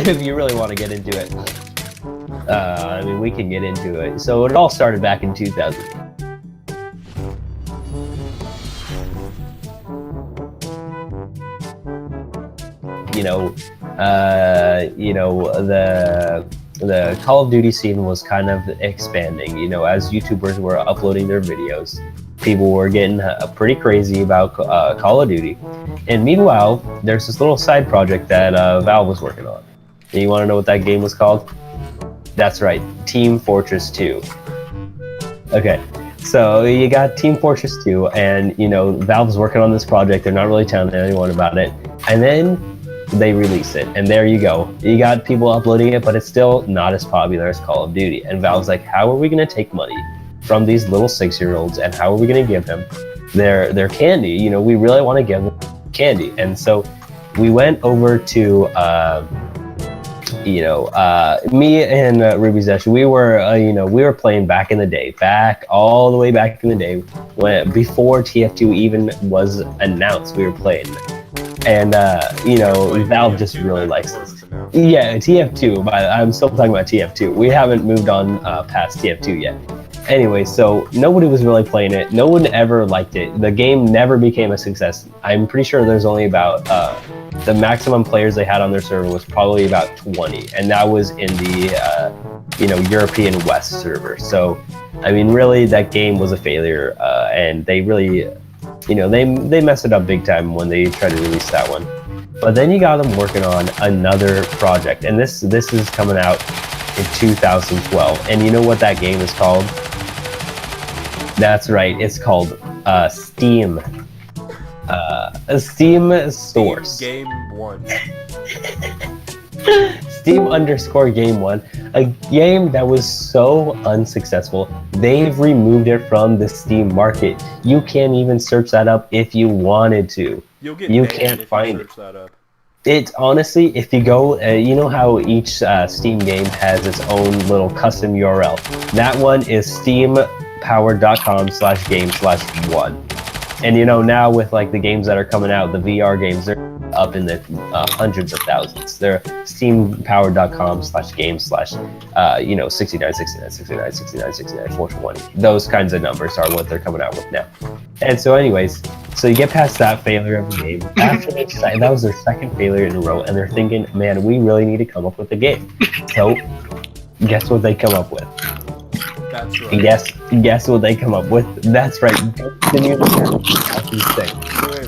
if you really want to get into it. I mean, we can get into it. So it all started back in 2000. The Call of Duty scene was kind of expanding. As YouTubers were uploading their videos, people were getting pretty crazy about Call of Duty. And meanwhile, there's this little side project that Valve was working on. And you want to know what that game was called? That's right, Team Fortress 2. Okay, so you got Team Fortress 2, and Valve's working on this project. They're not really telling anyone about it, and then they release it, and there you go. You got people uploading it, but it's still not as popular as Call of Duty. And Valve's like, how are we going to take money from these little 6-year-olds, and how are we going to give them their candy? We really want to give them candy. And so we went over to me and Ruby Zesh, we were playing back in the day, all the way back in the day, before TF2 even was announced. We were playing, and Valve just really likes this. Yeah, TF2, but I'm still talking about TF2. We haven't moved on past TF2 yet. Anyway, so nobody was really playing it. No one ever liked it. The game never became a success. I'm pretty sure there's only about the maximum players they had on their server was probably about 20, and that was in the European West server. So I mean, really, that game was a failure, and they really they messed it up big time when they tried to release that one. But then you got them working on another project, and this is coming out in 2012. And you know what that game is called? That's right, it's called Steam. Steam Source. Steam Game 1. Steam_Game1, a game that was so unsuccessful, they've removed it from the Steam market. You can't even search that up if you wanted to. You can't find it. That up. It honestly, if you go, you know how each Steam game has its own little custom URL. That one is steampowered.com/game/1. And now with like the games that are coming out, the VR games, they're up in the hundreds of thousands. They're steampowered.com/game/69, 420. Those kinds of numbers are what they're coming out with now. And so anyways, so you get past that failure of the game. After that was their second failure in a row, and they're thinking, man, we really need to come up with a game. So guess what they come up with? That's right. Guess what they come up with? That's right. Wait,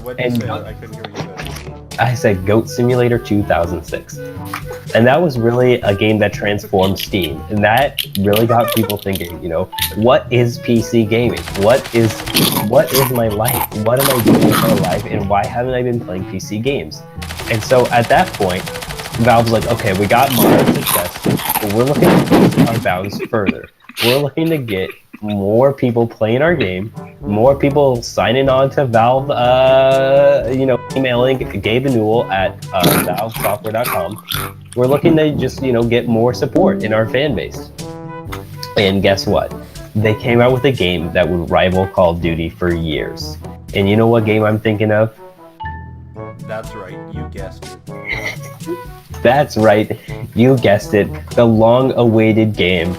what did you say? I couldn't hear you. I said Goat Simulator 2006. And that was really a game that transformed Steam. And that really got people thinking, what is PC gaming? What is my life? What am I doing with my life? And why haven't I been playing PC games? And so at that point, Valve's like, okay, we got moderate success, but we're looking to push our bounds further. We're looking to get more people playing our game, more people signing on to Valve, emailing Gabe Newell at valvesoftware.com. We're looking to just, get more support in our fan base. And guess what? They came out with a game that would rival Call of Duty for years. And you know what game I'm thinking of? That's right, you guessed it. That's right, you guessed it. The long-awaited game.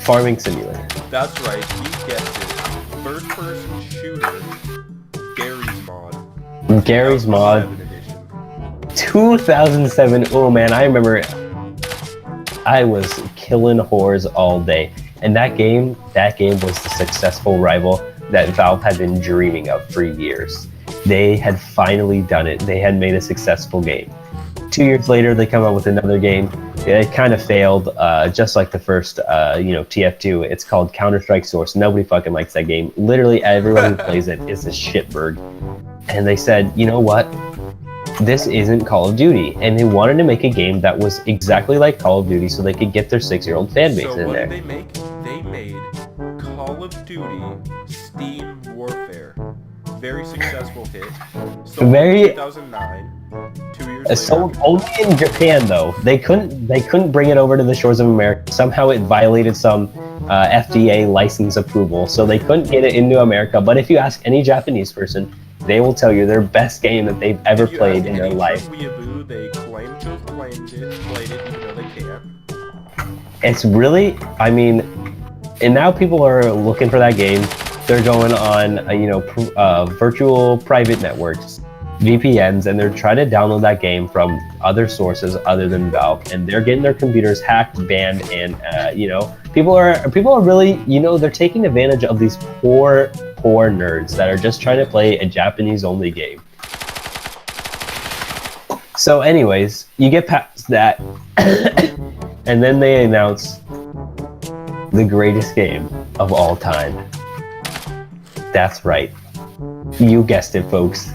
Farming Simulator. That's right, you guessed it. First-person shooter, Gary's Mod. 2007. Oh man, I remember. I was killing whores all day, and that game was the successful rival that Valve had been dreaming of for years. They had finally done it. They had made a successful game. 2 years later, they come out with another game. It kind of failed, just like the first, TF2. It's called Counter-Strike Source. Nobody fucking likes that game. Literally everyone who plays it is a shitbird. And they said, you know what? This isn't Call of Duty. And they wanted to make a game that was exactly like Call of Duty so they could get their 6-year-old fan base in there. So what did they make? They made Call of Duty Steam Warfare. Very successful hit. So 2009, 2 years Sold only in Japan though. They couldn't bring it over to the shores of America. Somehow it violated some FDA license approval, so they couldn't get it into America. But if you ask any Japanese person, they will tell you their best game that they've ever played in their life. Weeaboo, they claim to have played it, even though they can't. It's really, I mean, and now people are looking for that game. They're going on, virtual private networks, VPNs, and they're trying to download that game from other sources other than Valve, and they're getting their computers hacked, banned, and people are really, they're taking advantage of these poor nerds that are just trying to play a Japanese-only game. So, anyways, you get past that, and then they announce the greatest game of all time. That's right. You guessed it, folks.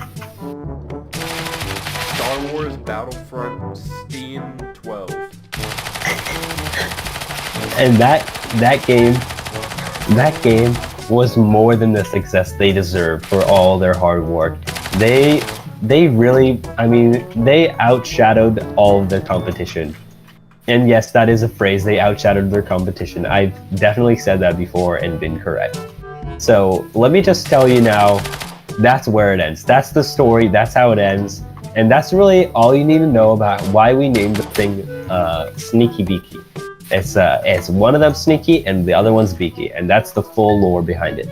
Star Wars Battlefront Steam 12. And that game was more than the success they deserved for all their hard work. They really, I mean, they outshadowed all of their competition. And yes, that is a phrase, they outshadowed their competition. I've definitely said that before and been correct. So let me just tell you now, that's where it ends. That's the story, that's how it ends. And that's really all you need to know about why we named the thing Sneaky Beaky. It's one of them Sneaky and the other one's Beaky, and that's the full lore behind it.